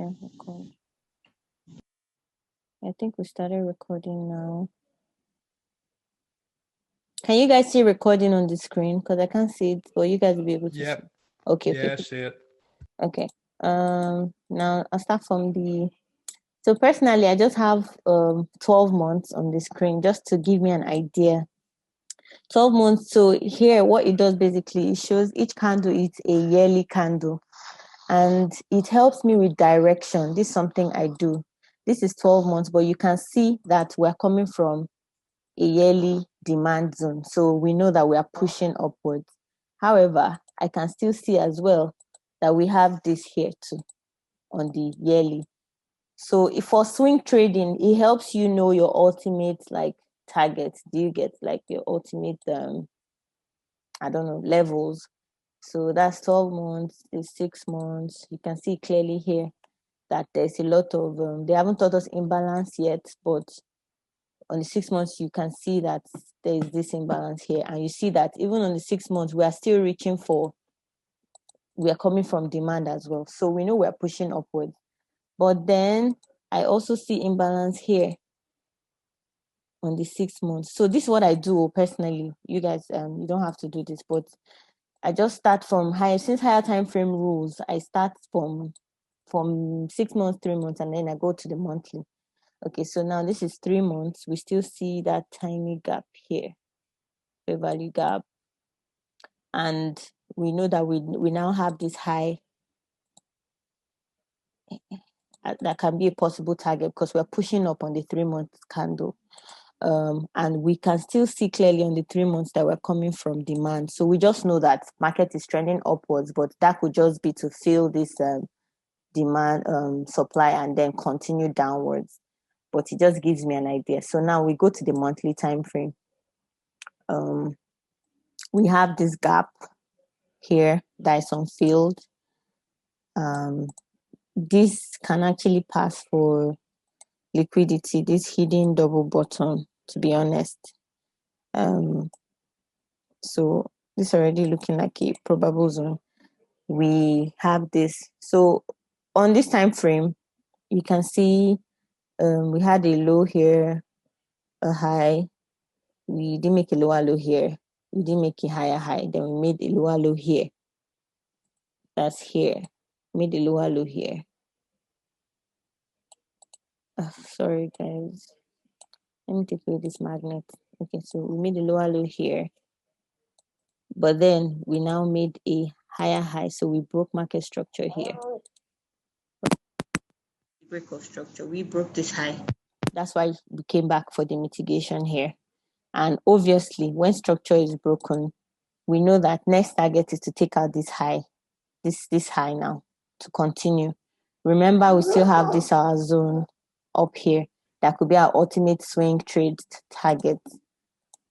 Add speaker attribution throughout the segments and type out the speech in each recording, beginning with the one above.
Speaker 1: Yeah, record. I think we started recording now. Can you guys see recording on the screen? Because I can't see it, but you guys will be able to see. Okay.
Speaker 2: Yeah, I see it.
Speaker 1: Okay. Now I'll start from the. So personally, I just have 12 months on the screen just to give me an idea. 12 months. So here, what it does basically, it shows each candle is a yearly candle, and it helps me with direction. This is something I do. This is 12 months, but you can see that we're coming from a yearly demand zone. So we know that we are pushing upwards. However, I can still see as well that we have this here too on the yearly. So if for swing trading, it helps you know your ultimate like target. Do you get like your ultimate levels? So that's 12 months, is 6 months. You can see clearly here that there's a lot of they haven't taught us imbalance yet, but on the 6 months you can see that there is this imbalance here, and you see that even on the 6 months we are still we are coming from demand as well, so we know we're pushing upwards. But then I also see imbalance here on the 6 months. So this is what I do personally. You guys you don't have to do this, but I just start from higher time frame rules. I start from 6 months, 3 months, and then I go to the monthly. Okay, so now this is 3 months. We still see that tiny gap here, the value gap. And we know that we now have this high that can be a possible target because we're pushing up on the 3 month candle. And we can still see clearly on the 3 months that we're coming from demand. So we just know that market is trending upwards, but that could just be to fill this demand supply and then continue downwards. But it just gives me an idea. So now we go to the monthly time frame. We have this gap here that is unfilled. This can actually pass for liquidity, this hidden double bottom, to be honest. So this already looking like a probable zone. We have this. So on this time frame, you can see we had a low here, a high. We didn't make a lower low here. We didn't make a higher high. Then we made a lower low here. That's here. Made a lower low here. Sorry, guys. Let me take away this magnet. Okay, so we made a lower low here. But then we now made a higher high. So we broke market structure here. Break of structure. We broke this high. That's why we came back for the mitigation here. And obviously, when structure is broken, we know that next target is to take out this high, this high now to continue. Remember, we still have this our zone up here that could be our ultimate swing trade target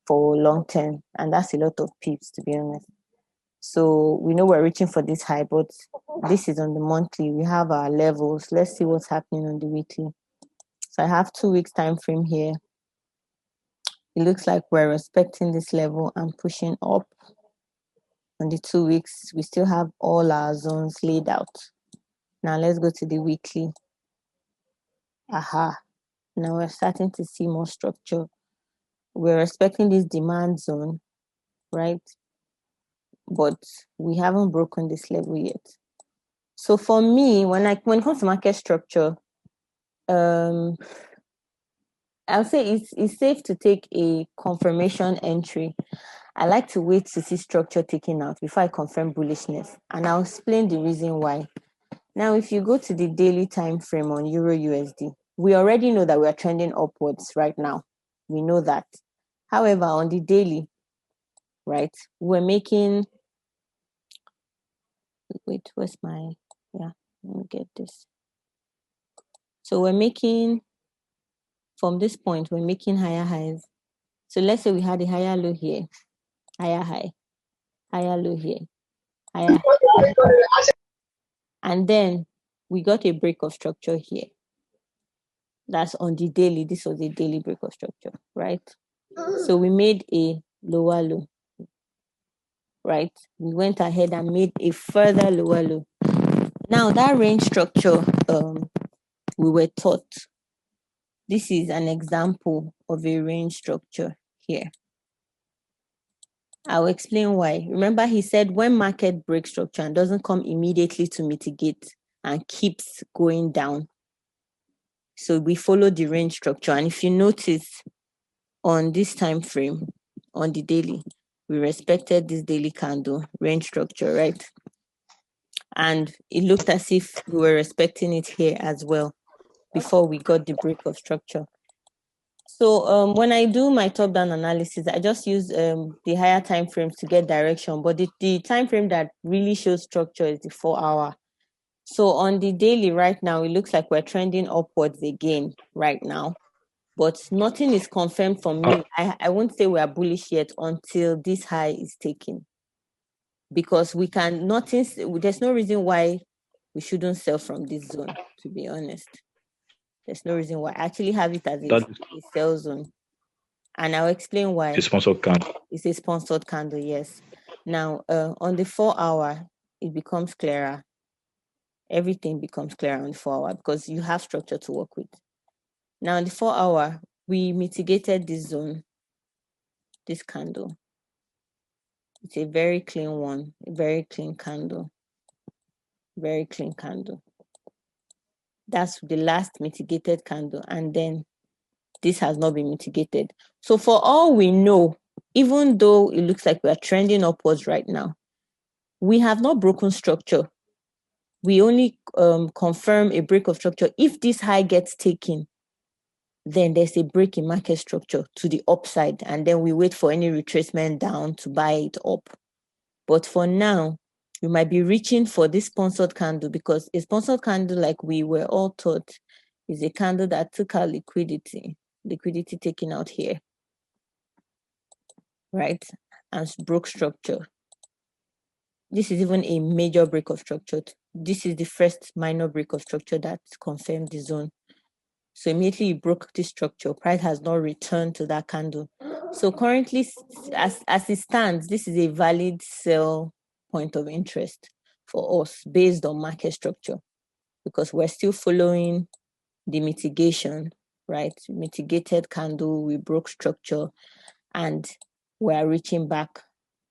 Speaker 1: for long term, and that's a lot of pips, to be honest. So we know we're reaching for this high, but this is on the monthly. We have our levels. Let's see what's happening on the weekly. So I have 2 weeks time frame here. It looks like we're respecting this level and pushing up. On the 2 weeks, we still have all our zones laid out. Now let's go to the weekly. Now we're starting to see more structure. We're respecting this demand zone, right? But we haven't broken this level yet. So for me, when it comes to market structure, I'll say it's safe to take a confirmation entry. I like to wait to see structure taken out before I confirm bullishness, and I'll explain the reason why. Now, if you go to the daily time frame on Euro USD, we already know that we are trending upwards right now. We know that. However, on the daily, right, we're making. Wait, where's my? Yeah, let me get this. So we're making. From this point, we're making higher highs. So let's say we had a higher low here, higher high, higher low here, higher high. And then we got a break of structure here. That's on the daily. This was a daily break of structure, right? So we made a lower low, right? We went ahead and made a further lower low. Now that range structure we were taught. This is an example of a range structure here. I'll explain why. Remember, he said when market breaks structure and doesn't come immediately to mitigate and keeps going down. So we follow the range structure. And if you notice on this time frame, on the daily, we respected this daily candle range structure, right? And it looked as if we were respecting it here as well before we got the break of structure. So when I do my top-down analysis, I just use the higher time frames to get direction. But the time frame that really shows structure is the 4-hour. So on the daily right now, it looks like we're trending upwards again right now. But nothing is confirmed from me. I won't say we are bullish yet until this high is taken. Because we can notice, there's no reason why we shouldn't sell from this zone, to be honest. There's no reason why. I actually have it as a sell zone. And I'll explain why.
Speaker 2: It's a sponsored candle.
Speaker 1: It's a sponsored candle, yes. Now, on the 4-hour, it becomes clearer. Everything becomes clearer on the 4-hour because you have structure to work with. Now, on the 4-hour, we mitigated this zone, this candle. It's a very clean one, a very clean candle. Very clean candle. That's the last mitigated candle. And then this has not been mitigated. So for all we know, even though it looks like we are trending upwards right now, we have not broken structure. We only confirm a break of structure. If this high gets taken, then there's a break in market structure to the upside. And then we wait for any retracement down to buy it up. But for now, we might be reaching for this sponsored candle because a sponsored candle, like we were all taught, is a candle that took our liquidity taken out here, right? And broke structure. This is even a major break of structure. This is the first minor break of structure that confirmed the zone. So immediately you broke this structure, price has not returned to that candle. So currently, as it stands, this is a valid sell point of interest for us based on market structure because we're still following the mitigation, right? Mitigated candle, we broke structure, and we're reaching back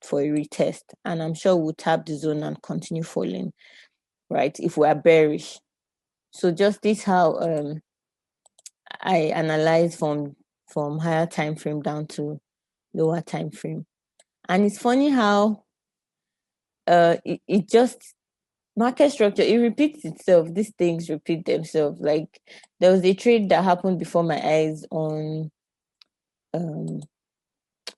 Speaker 1: for a retest. And I'm sure we'll tap the zone and continue falling, right? If we are bearish. So just this how I analyze from higher time frame down to lower time frame. And it's funny how it just market structure, it repeats itself. These things repeat themselves. Like there was a trade that happened before my eyes on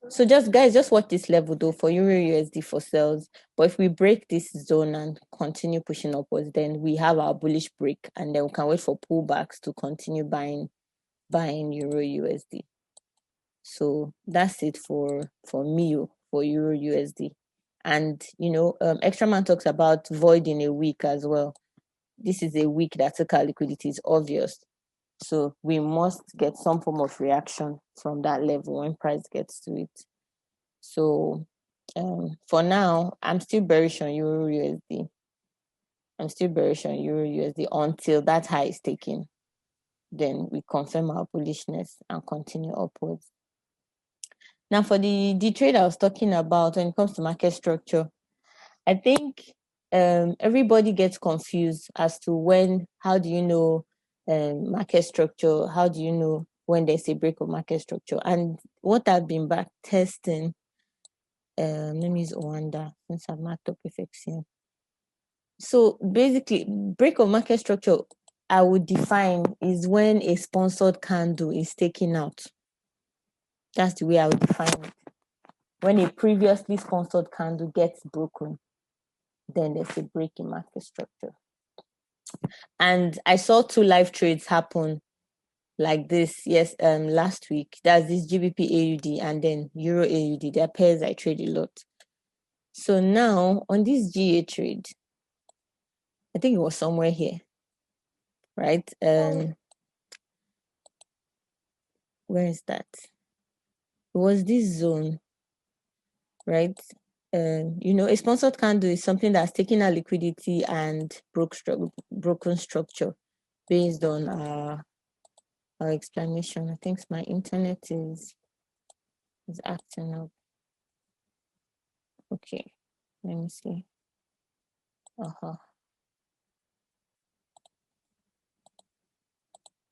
Speaker 1: so just guys, just watch this level though for Euro USD for sales. But if we break this zone and continue pushing upwards, then we have our bullish break and then we can wait for pullbacks to continue buying Euro USD. So that's it for me for Euro USD. And Extra Man talks about void in a week as well. This is a week that took our liquidity is obvious. So we must get some form of reaction from that level when price gets to it. So for now, I'm still bearish on Euro USD. Until that high is taken. Then we confirm our bullishness and continue upwards. Now for the trade I was talking about when it comes to market structure, I think everybody gets confused as to how do you know market structure? How do you know when there's a break of market structure? And what I've been back testing, let me use Oanda since I've marked up FXCM. So basically, break of market structure, I would define is when a sponsored candle is taken out. That's the way I would define it. When a previously sponsored candle gets broken, then there's a break in market structure. And I saw 2 live trades happen like this, last week. That's this GBP AUD and then Euro AUD. They're pairs I trade a lot. So now on this GA trade, I think it was somewhere here, right? Where is that? It was this zone, right? A sponsored candle is something that's taking our liquidity and broken structure. based on our explanation. I think my internet is acting up. Okay, let me see.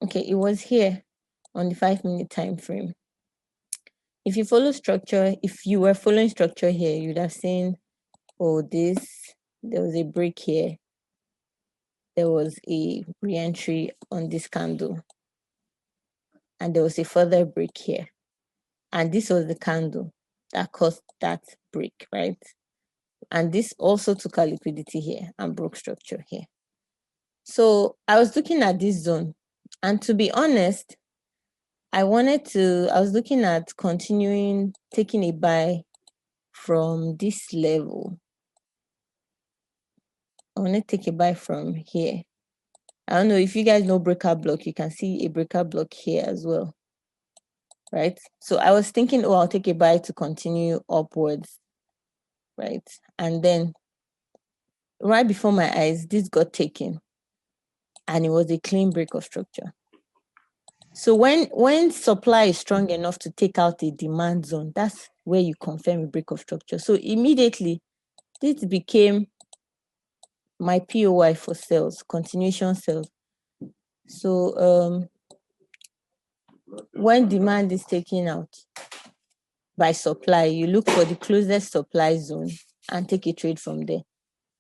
Speaker 1: Okay, it was here on the 5-minute time frame. If you follow structure, if you were following structure here, you'd have seen, oh, there was a break here. There was a re-entry on this candle. And there was a further break here. And this was the candle that caused that break, right? And this also took our liquidity here and broke structure here. So I was looking at this zone. And to be honest, I was looking at continuing taking a buy from this level. I want to take a buy from here. I don't know if you guys know breakout block. You can see a breakout block here as well, right? So I was thinking, oh, I'll take a buy to continue upwards, right? And then right before my eyes, this got taken, and it was a clean break of structure. So when supply is strong enough to take out a demand zone, that's where you confirm a break of structure. So immediately, this became my POI for sales, continuation sales. So when demand is taken out by supply, you look for the closest supply zone and take a trade from there.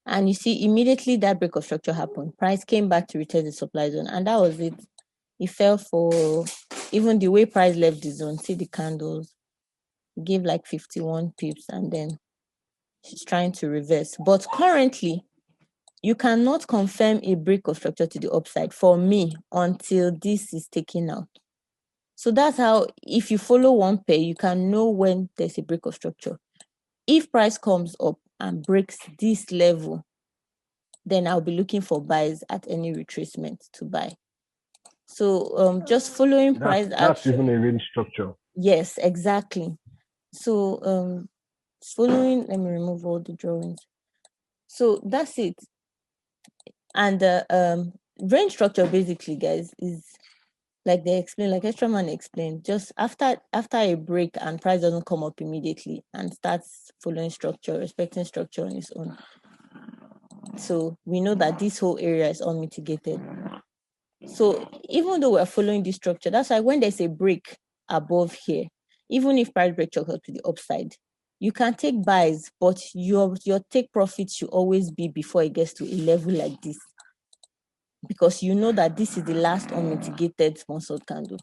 Speaker 1: And you see, immediately that break of structure happened. Price came back to retest the supply zone, and that was it. It fell for, even the way price left the zone, see the candles, give like 51 pips, and then she's trying to reverse. But currently, you cannot confirm a break of structure to the upside for me until this is taken out. So that's how, if you follow one pair, you can know when there's a break of structure. If price comes up and breaks this level, then I'll be looking for buys at any retracement to buy. So just following price
Speaker 2: That's
Speaker 1: action.
Speaker 2: even a range structure.
Speaker 1: Yes, exactly. So following, let me remove all the drawings. So that's it. And range structure basically, guys, is like they explained, like Extra Man explained, just after a break and price doesn't come up immediately and starts following structure, respecting structure on its own. So we know that this whole area is unmitigated. So even though we're following this structure, that's why when there's a break above here, even if price break structure to the upside, you can take buys, but your take profit should always be before it gets to a level like this, because you know that this is the last unmitigated sponsored candle.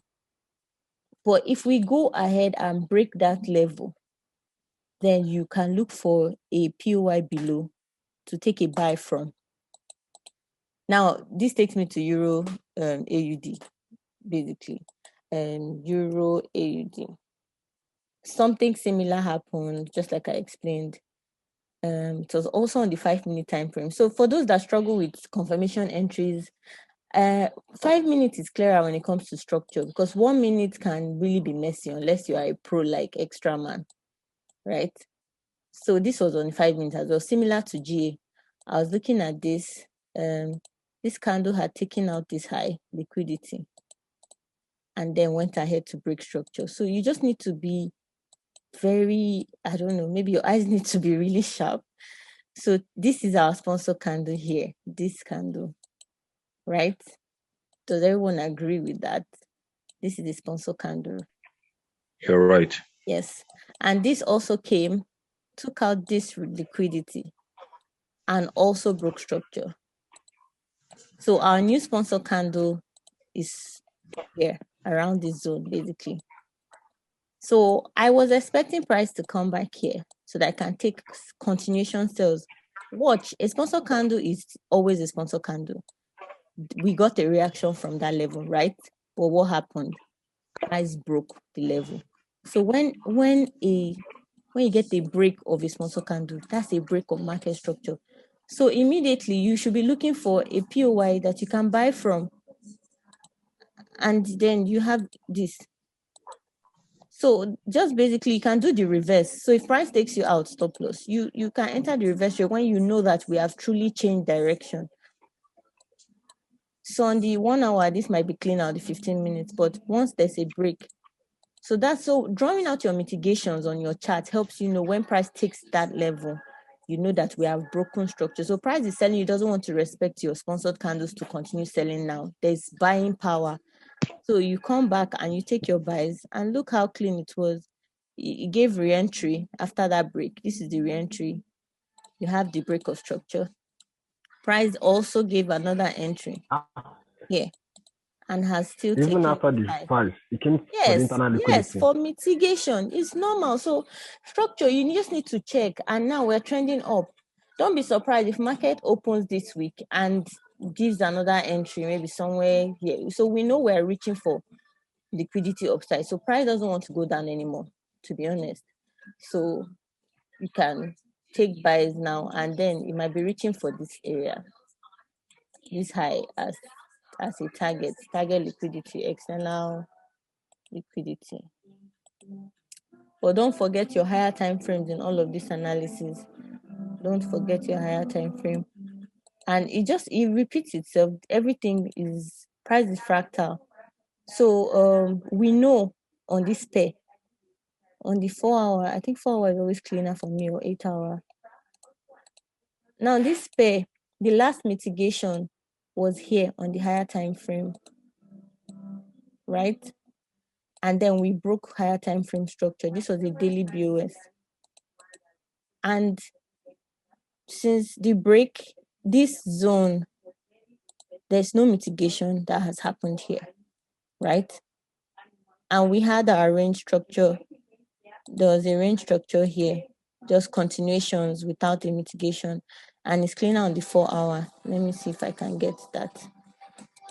Speaker 1: But if we go ahead and break that level, then you can look for a POI below to take a buy from. Now, this takes me to Euro AUD, basically. Euro AUD. Something similar happened, just like I explained. It was also on the 5-minute time frame. So for those that struggle with confirmation entries, 5 minutes is clearer when it comes to structure, because 1 minute can really be messy unless you are a pro like Extra Man, right? So this was on 5 minutes as well, similar to GA. I was looking at this. This candle had taken out this high liquidity and then went ahead to break structure. So you just need to be very, I don't know, maybe your eyes need to be really sharp. So this is our sponsor candle here, this candle, right? Does everyone agree with that? This is the sponsor candle.
Speaker 2: You're right.
Speaker 1: Yes. And this also took out this liquidity and also broke structure. So our new sponsor candle is here around this zone, basically. So I was expecting price to come back here so that I can take continuation sales. Watch, a sponsor candle is always a sponsor candle. We got a reaction from that level, right? But what happened? Price broke the level. So when you get a break of a sponsor candle, that's a break of market structure. So immediately you should be looking for a POI that you can buy from. And then you have this. So just basically you can do the reverse. So if price takes you out, stop loss, you can enter the reverse trade when you know that we have truly changed direction. So on the 1 hour, this might be clean out the 15 minutes, but once there's a break, so drawing out your mitigations on your chart helps you know when price takes that level, you know that we have broken structure. So price is selling, it doesn't want to respect your sponsored candles to continue selling now. There's buying power. So you come back and you take your buys and look how clean it was. It gave re-entry after that break. This is the re-entry. You have the break of structure. Price also gave another entry here and has still
Speaker 2: Even
Speaker 1: taken
Speaker 2: after the
Speaker 1: high.
Speaker 2: price, it came for the
Speaker 1: Yes,
Speaker 2: internal
Speaker 1: yes,
Speaker 2: liquidity.
Speaker 1: for mitigation. It's normal. So structure, you just need to check. And now we're trending up. Don't be surprised if market opens this week and gives another entry, maybe somewhere here. So we know we're reaching for liquidity upside. So price doesn't want to go down anymore, to be honest. So you can take buys now, and then it might be reaching for this area, this high as a target liquidity, external liquidity. But don't forget your higher time frames in all of this analysis. Don't forget your higher time frame. And it repeats itself. Everything is price is fractal. So we know on this pair, on the 4 hour, I think 4 hour is always cleaner for me, or 8 hour. Now this pair, the last mitigation was here on the higher time frame, right? And then we broke higher time frame structure. This was a daily BOS. And since the break, this zone, there's no mitigation that has happened here, right? And we had our range structure. There was a range structure here, just continuations without a mitigation. And it's cleaner on the 4 hour. Let me see if I can get that.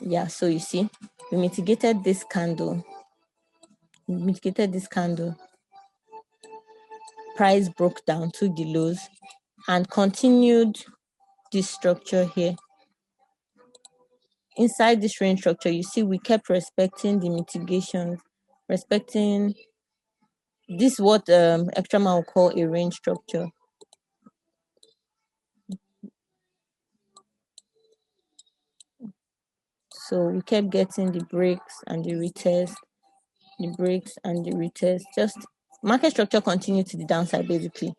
Speaker 1: Yeah, so you see, we mitigated this candle. Price broke down to the lows and continued this structure here. Inside this range structure, you see we kept respecting the mitigations, respecting this, what extra man will call a range structure. So we kept getting the breaks and the retest, the breaks and the retest. Just market structure continued to the downside basically.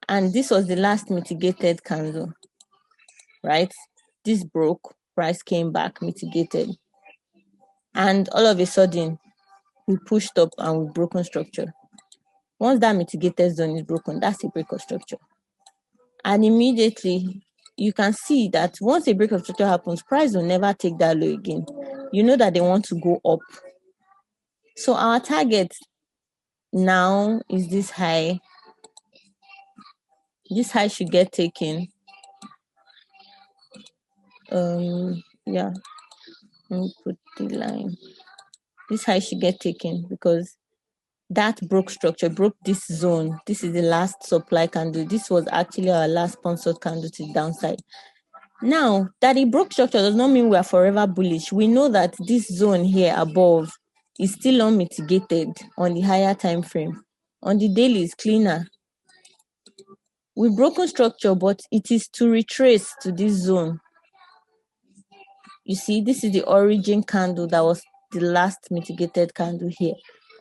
Speaker 1: And this was the last mitigated candle, right? This broke, price came back, mitigated. And all of a sudden, we pushed up and we've broken structure. Once that mitigated zone is broken, that's a break of structure. And immediately, you can see that once a break of structure happens, price will never take that low again. You know that they want to go up. So our target now is this high. This high should get taken. Yeah, let me put the line. This high should get taken because that broke structure, broke this zone. This is the last supply candle. This was actually our last sponsored candle to the downside. Now, that it broke structure does not mean we are forever bullish. We know that this zone here above is still unmitigated on the higher time frame. On the daily, is cleaner. We've broken structure, but it is to retrace to this zone. You see, this is the origin candle that was the last mitigated candle here.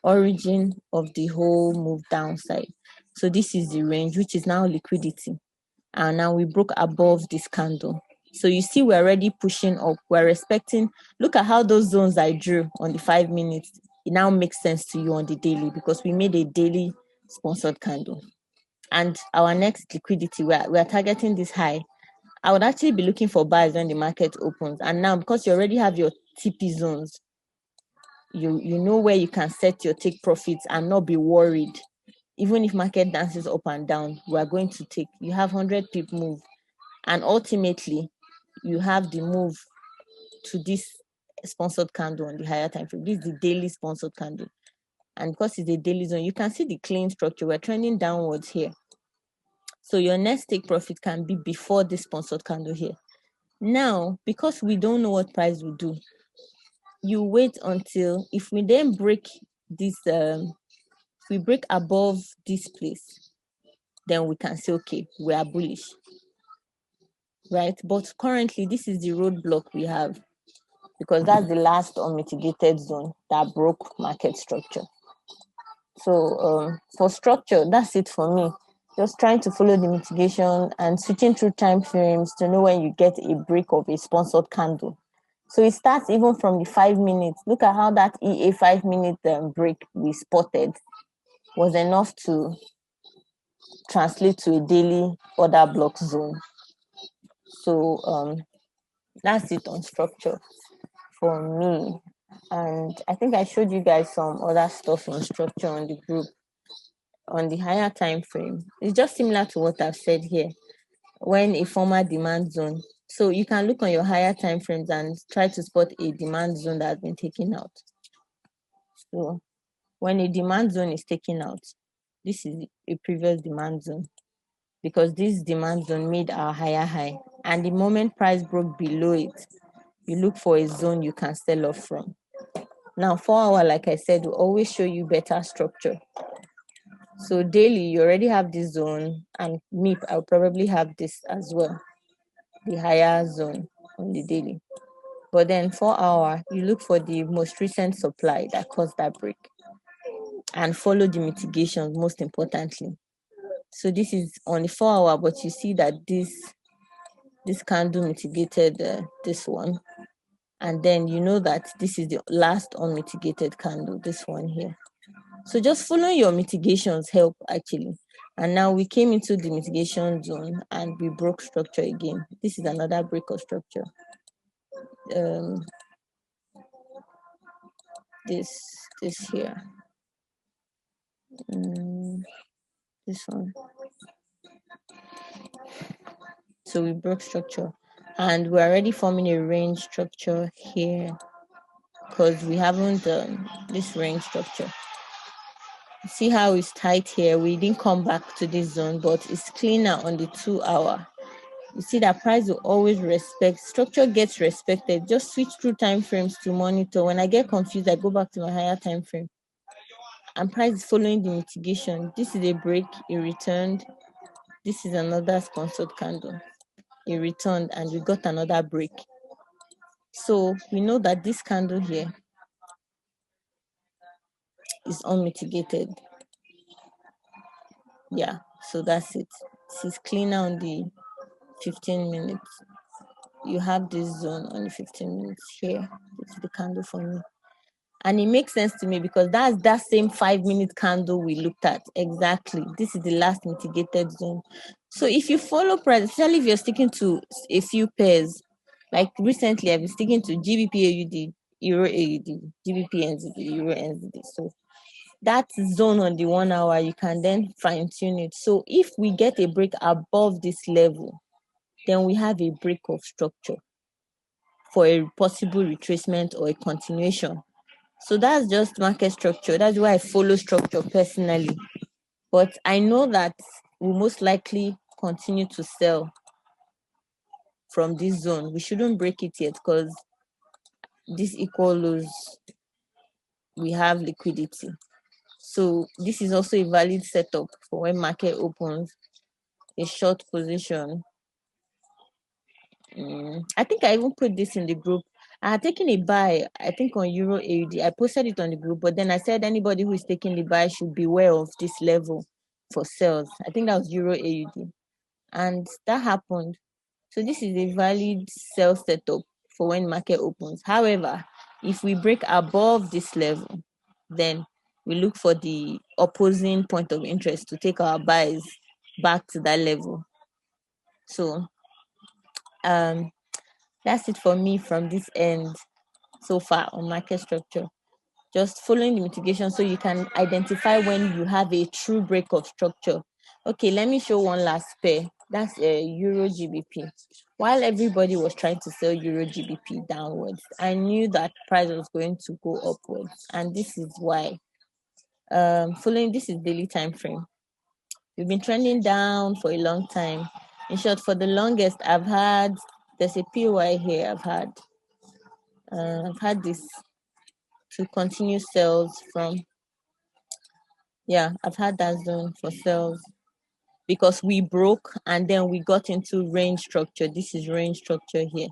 Speaker 1: Origin of the whole move downside. So this is the range, which is now liquidity. And now we broke above this candle. So you see, we're already pushing up. We're respecting. Look at how those zones I drew on the 5 minutes. It now makes sense to you on the daily because we made a daily sponsored candle. And our next liquidity, we're targeting this high. I would actually be looking for buys when the market opens. And now, because you already have your TP zones, you know where you can set your take profits and not be worried. Even if market dances up and down, we are going to take. You have 100 pip move. And ultimately, you have the move to this sponsored candle on the higher time frame. This is the daily sponsored candle. And because it's a daily zone, you can see the clean structure. We're trending downwards here. So your next take profit can be before this sponsored candle here. Now, because we don't know what price will do, you wait until, if we then break this, if we break above this place, then we can say, okay, we are bullish, right? But currently, this is the roadblock we have. because that's the last unmitigated zone that broke market structure. So for structure, that's it for me. Just trying to follow the mitigation and switching through time frames to know when you get a break of a sponsored candle. So it starts even from the 5 minutes. Look at how that EA 5-minute break we spotted was enough to translate to a daily order block zone. So that's it on structure for me. And I think I showed you guys some other stuff on structure on the group on the higher time frame. It's just similar to what I've said here. When a former demand zone, so you can look on your higher time frames and try to spot a demand zone that has been taken out. So when a demand zone is taken out, this is a previous demand zone, because this demand zone made our higher high, and the moment price broke below it, you look for a zone you can sell off from. Now 4 hour, like I said, will always show you better structure. So daily, you already have this zone, and MIP, I'll probably have this as well, the higher zone on the daily. But then 4 hour, you look for the most recent supply that caused that break and follow the mitigations, most importantly. So this is on the 4 hour, but you see that this candle mitigated this one. And then you know that this is the last unmitigated candle, this one here. So just following your mitigations help actually. And now we came into the mitigation zone and we broke structure again. This is another break of structure. This here. This one. So we broke structure and we're already forming a range structure here because we haven't this range structure. See how it's tight here? We didn't come back to this zone, but it's cleaner on the 2 hour. You see that price will always respect. Structure gets respected. Just switch through time frames to monitor. When I get confused, I go back to my higher time frame. And price is following the mitigation. This is a break, it returned. This is another sponsored candle. It returned and we got another break. So we know that this candle here is unmitigated. Yeah, so that's it. This is cleaner on the 15 minutes. You have this zone on the 15 minutes here. This is the candle for me. And it makes sense to me because that's that same 5-minute candle we looked at. Exactly. This is the last mitigated zone. So if you follow price, especially if you're sticking to a few pairs, like recently I've been sticking to GBP AUD, Euro AUD, GBP NZD, Euro NZD. So that zone on the 1 hour, you can then fine tune it. So if we get a break above this level, then we have a break of structure for a possible retracement or a continuation. So that's just market structure. That's why I follow structure personally. But I know that we'll most likely continue to sell from this zone. We shouldn't break it yet because this equal lows, we have liquidity. So this is also a valid setup for when market opens a short position. I think I even put this in the group. I had taken a buy, I think on Euro AUD. I posted it on the group, but then I said anybody who is taking the buy should beware of this level for sales. I think that was Euro AUD. And that happened. So this is a valid sell setup for when market opens. However, if we break above this level, then we look for the opposing point of interest to take our buys back to that level. So that's it for me from this end so far on market structure. Just following the mitigation so you can identify when you have a true break of structure. Okay, let me show one last pair. That's a Euro GBP. While everybody was trying to sell Euro GBP downwards, I knew that price was going to go upwards, and this is why. Following this is daily time frame. We've been trending down for a long time. In short, for the longest, there's a PY here. I've had this to continue sales from. Yeah, I've had that zone for sales because we broke and then we got into range structure. This is range structure here,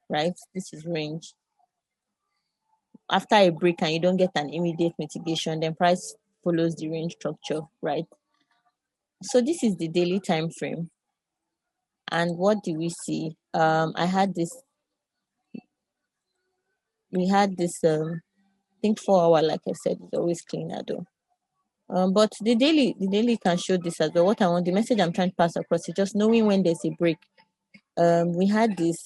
Speaker 1: right? This is range. after a break and you don't get an immediate mitigation, then price follows the range structure, right? So this is the daily time frame. And what do we see? We had this I think 4 hour, like I said, is always cleaner though. But the daily can show this as well. The message I'm trying to pass across is just knowing when there's a break. We had this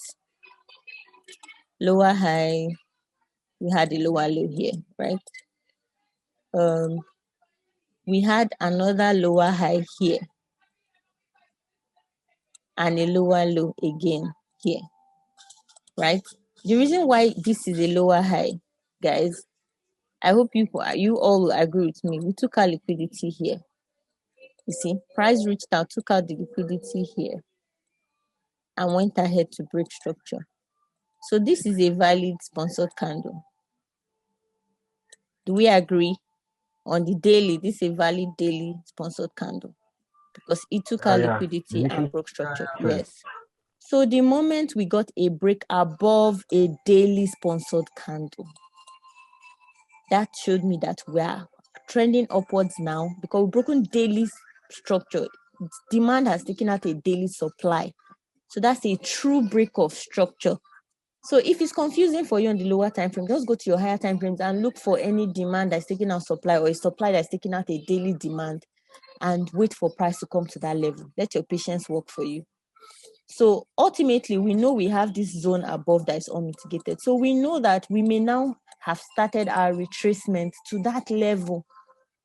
Speaker 1: lower high, we had a lower low here, right? We had another lower high here and a lower low again here, right? The reason why this is a lower high, guys, I hope you all will agree with me. We took our liquidity here. You see, price reached out, took out the liquidity here, and went ahead to break structure. So this is a valid sponsored candle. Do we agree? On the daily, this is a valid daily sponsored candle because it took our liquidity and broke structure. Yes. So the moment we got a break above a daily sponsored candle, that showed me that we are trending upwards now because we've broken daily structure. Demand has taken out a daily supply. So that's a true break of structure. So if it's confusing for you on the lower time frame, just go to your higher time frames and look for any demand that's taking out supply or a supply that's taking out a daily demand and wait for price to come to that level. Let your patience work for you. So ultimately, we know we have this zone above that is unmitigated. So we know that we may now have started our retracement to that level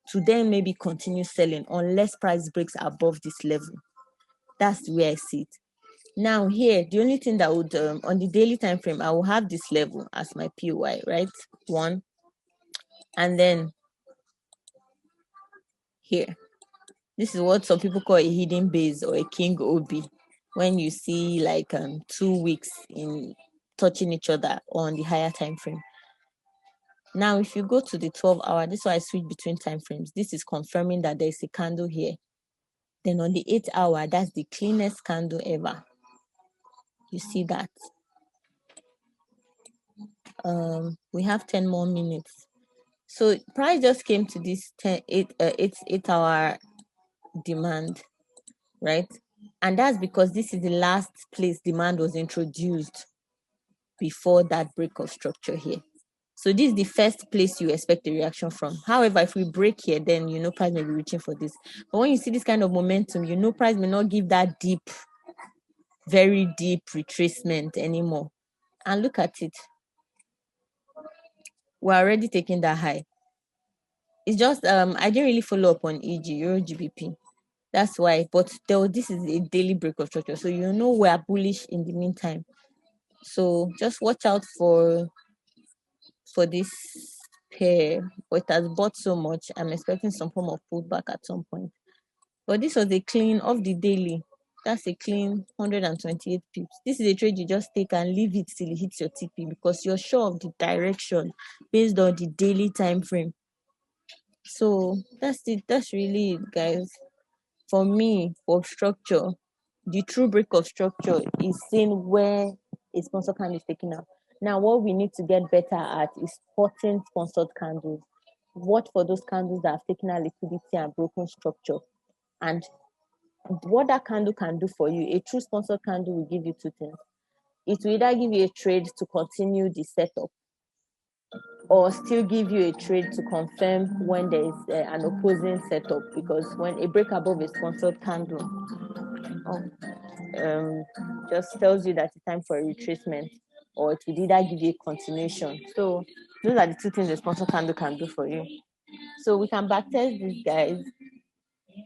Speaker 1: to then maybe continue selling unless price breaks above this level. That's the way I see it. Now here, the only thing that would, on the daily time frame, I will have this level as my POI, right? 1. And then here, this is what some people call a hidden base or a king OB. When you see like 2 weeks in touching each other on the higher time frame. Now, if you go to the 12-hour, this is why I switch between time frames. This is confirming that there's a candle here. Then on the 8-hour, that's the cleanest candle ever. You see that? We have 10 more minutes. So price just came to this 8-hour demand, right? And that's because this is the last place demand was introduced before that break of structure here. So this is the first place you expect a reaction from. However, if we break here, then you know price may be reaching for this. But when you see this kind of momentum, you know price may not give that deep, very deep retracement anymore. And look at it. We're already taking that high. It's just I didn't really follow up on EG, Euro GBP. That's why. But though this is a daily break of structure, so you know we're bullish in the meantime. So just watch out for this pair. But it has bought so much. I'm expecting some form of pullback at some point. But this was a clean of the daily. That's a clean 128 pips. This is a trade you just take and leave it till it hits your TP because you're sure of the direction based on the daily time frame. So that's it. That's really it, guys. For me, for structure, the true break of structure is seeing where a sponsor candle is taken out. Now, what we need to get better at is spotting sponsored candles. What for those candles that have taken out liquidity and broken structure? And what that candle can do for you, a true sponsored candle will give you two things. It will either give you a trade to continue the setup or still give you a trade to confirm when there is an opposing setup, because when a break above a sponsored candle just tells you that it's time for a retracement, or it will either give you a continuation. So those are the two things the sponsor candle can do for you. So we can backtest this, guys.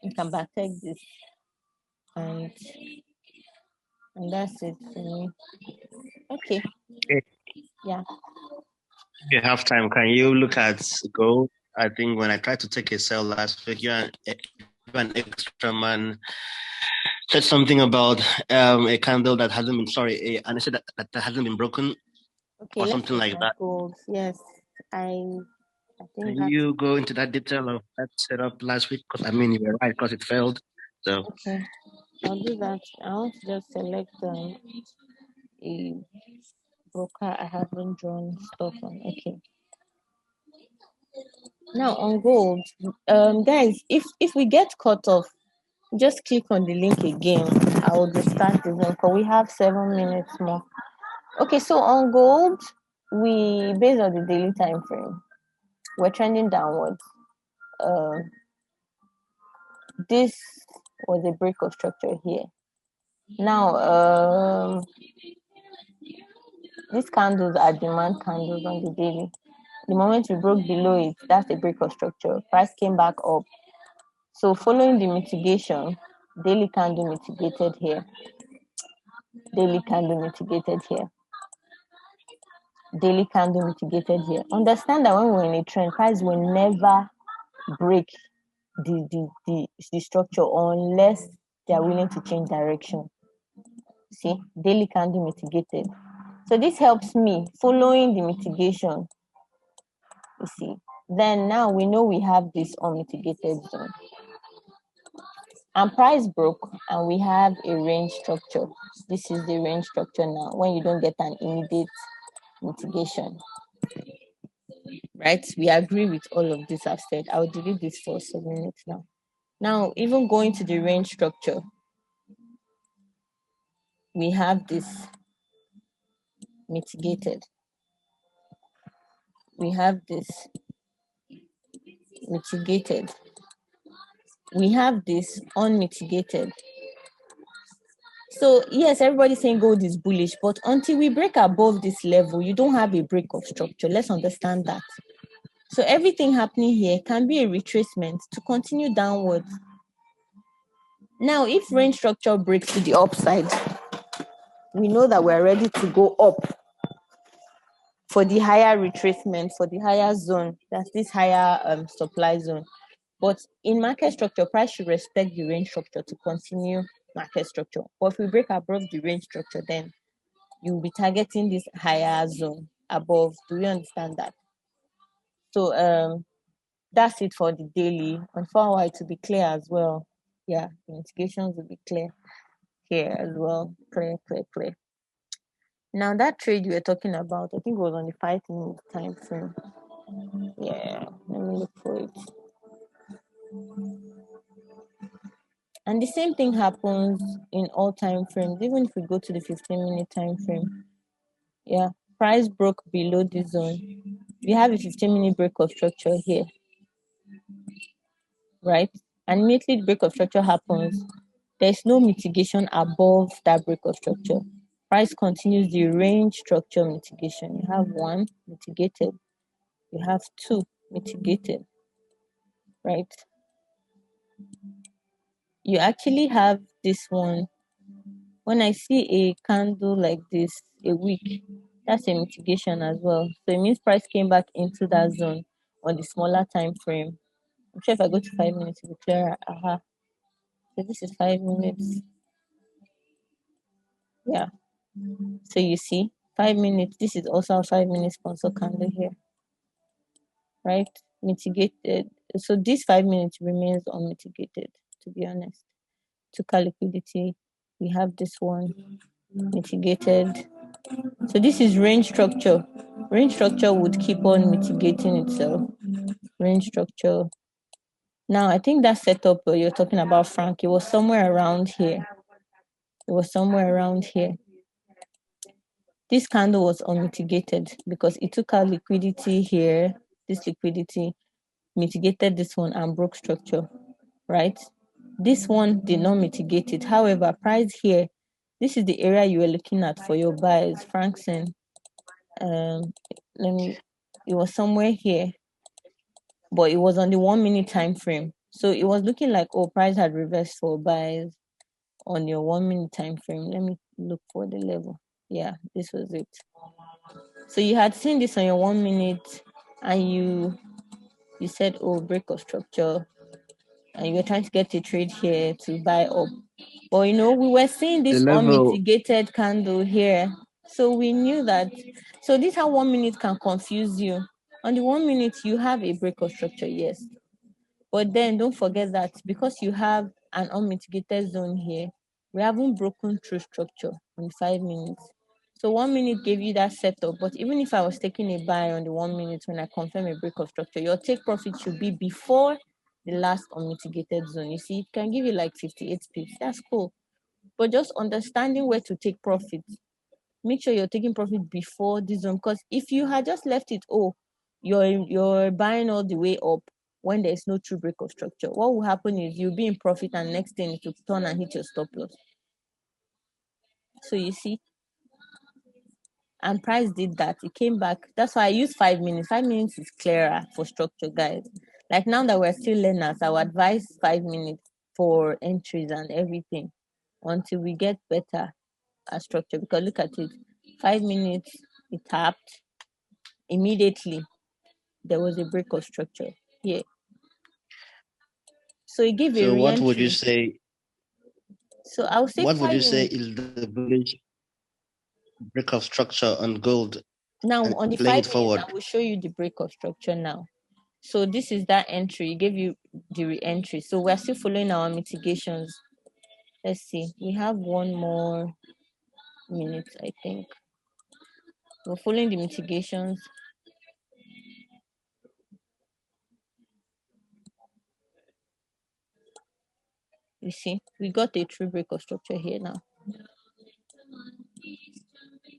Speaker 1: We can backtest this, and that's it for me. Okay. Yeah.
Speaker 3: You have time. Can you look at gold? I think when I tried to take a sell last week, you and an extra man said something about a candle that hasn't been and I said that hasn't been broken,
Speaker 1: Okay,
Speaker 3: or something like that.
Speaker 1: Gold. Yes, I think.
Speaker 3: Can you go into that detail of that setup last week? Because I mean, you were right because it failed. So
Speaker 1: okay, I'll do that. I want to just select a broker I haven't drawn stuff on. Okay, Now on gold, guys, if we get cut off, just click on the link again. I will restart the Zoom because we have 7 minutes more. Okay, so on gold, we based on the daily time frame, we're trending downwards. This was a break of structure here. Now, these candles are demand candles on the daily. The moment we broke below it, that's a break of structure. Price came back up. So following the mitigation, daily candle mitigated here. Daily candle mitigated here. Daily candle mitigated here. Understand that when we're in a trend, price will never break the structure unless they are willing to change direction. See, daily candle mitigated. So this helps me following the mitigation. You see, then now we know we have this unmitigated zone. And price broke, and we have a range structure. This is the range structure now when you don't get an immediate mitigation. Right? We agree with all of this I've said. I'll delete this for some minutes now. Now, even going to the range structure, we have this mitigated. We have this mitigated. We have this unmitigated. So yes, everybody's saying gold is bullish, but until we break above this level, you don't have a break of structure. Let's understand that. So everything happening here can be a retracement to continue downwards. Now, if range structure breaks to the upside, we know that we're ready to go up for the higher retracement, for the higher zone. That's this higher supply zone. But in market structure, price should respect the range structure to continue market structure. But if we break above the range structure, then you'll be targeting this higher zone above. Do we understand that? So that's it for the daily. On 4 hour, it will be clear as well. Yeah, the mitigations will be clear here as well. Clear. Now that trade you were talking about, I think it was on the 5-minute time frame. Yeah, let me look for it. And the same thing happens in all time frames, even if we go to the 15-minute time frame. Yeah, price broke below the zone. We have a 15-minute break of structure here, right? And immediately the break of structure happens, there's no mitigation above that break of structure. Price continues the range structure mitigation. You have 1 mitigated, you have 2 mitigated, right? You actually have this one. When I see a candle like this, a wick, that's a mitigation as well. So it means price came back into that zone on the smaller time frame. I'm sure if I go to 5 minutes, it will be clearer. So this is 5 minutes. Yeah. So you see, 5 minutes. This is also a 5-minute sponsor candle here, right? Mitigated. So this 5 minutes remains unmitigated, to be honest. Took our liquidity. We have this one mitigated. So this is range structure. Range structure would keep on mitigating itself. Range structure. Now, I think that setup you're talking about, Frank, it was somewhere around here. It was somewhere around here. This candle was unmitigated because it took out liquidity here. This liquidity mitigated this one and broke structure, right? This one did not mitigate it. However, price here, this is the area you were looking at for your buys, Frankson. It was somewhere here, but it was on the 1 minute time frame. So it was looking like, oh, price had reversed for buys on your 1 minute time frame. Let me look for the level. Yeah, this was it. So you had seen this on your 1 minute and you said, oh, break of structure, and you were trying to get a trade here to buy up. But we were seeing this unmitigated candle here. So we knew that. So this how 1 minute can confuse you. On the 1 minute, you have a break of structure, yes. But then don't forget that because you have an unmitigated zone here, we haven't broken through structure on 5 minutes. So 1 minute gave you that setup, but even if I was taking a buy on the 1 minute when I confirm a break of structure, your take profit should be before the last unmitigated zone. You see, it can give you like 58 pips. That's cool. But just understanding where to take profit. Make sure you're taking profit before this zone, because if you had just left it, you're buying all the way up when there's no true break of structure, what will happen is you'll be in profit and next thing it will turn and hit your stop loss. So you see, and price did that. It came back. That's why I use 5 minutes. 5 minutes is clearer for structure, guys. Like now that we're still learners, I would advise 5 minutes for entries and everything until we get better at structure. Because look at it, 5 minutes, it tapped. Immediately, there was a break of structure here. So it gave a
Speaker 3: So
Speaker 1: re-entry.
Speaker 3: what would you say?
Speaker 1: So I would say
Speaker 3: What would you say
Speaker 1: minutes.
Speaker 3: is the bullish break of structure on gold?
Speaker 1: Now on the
Speaker 3: playing
Speaker 1: 5
Speaker 3: it forward.
Speaker 1: minutes, I will show you the break of structure now. So this is that entry. It gave you the re-entry. So we're still following our mitigations. Let's see. We have one more minute, I think. We're following the mitigations. You see, we got a true break of structure here now.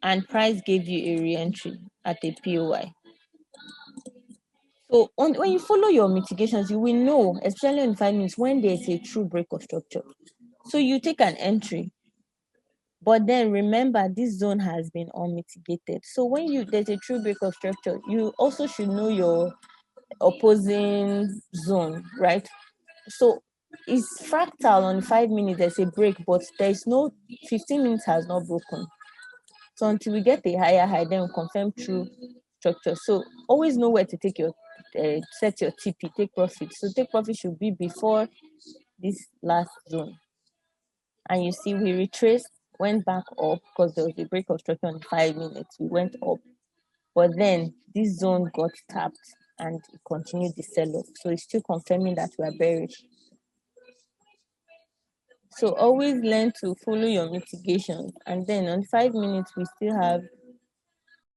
Speaker 1: And price gave you a re-entry at a POI. So when you follow your mitigations, you will know, especially in 5 minutes, when there's a true break of structure. So you take an entry, but then remember this zone has been unmitigated. So when there's a true break of structure, you also should know your opposing zone, right? So it's fractal on 5 minutes, there's a break, but there's no 15 minutes has not broken. So until we get a higher high, then we confirm true structure. So always know where to take your set your TP, take profit. So take profit should be before this last zone. And you see, we retraced, went back up because there was a break of structure on 5 minutes. We went up, but then this zone got tapped and it continued the sell-off. So it's still confirming that we are bearish. So always learn to follow your mitigation. And then on 5 minutes, we still have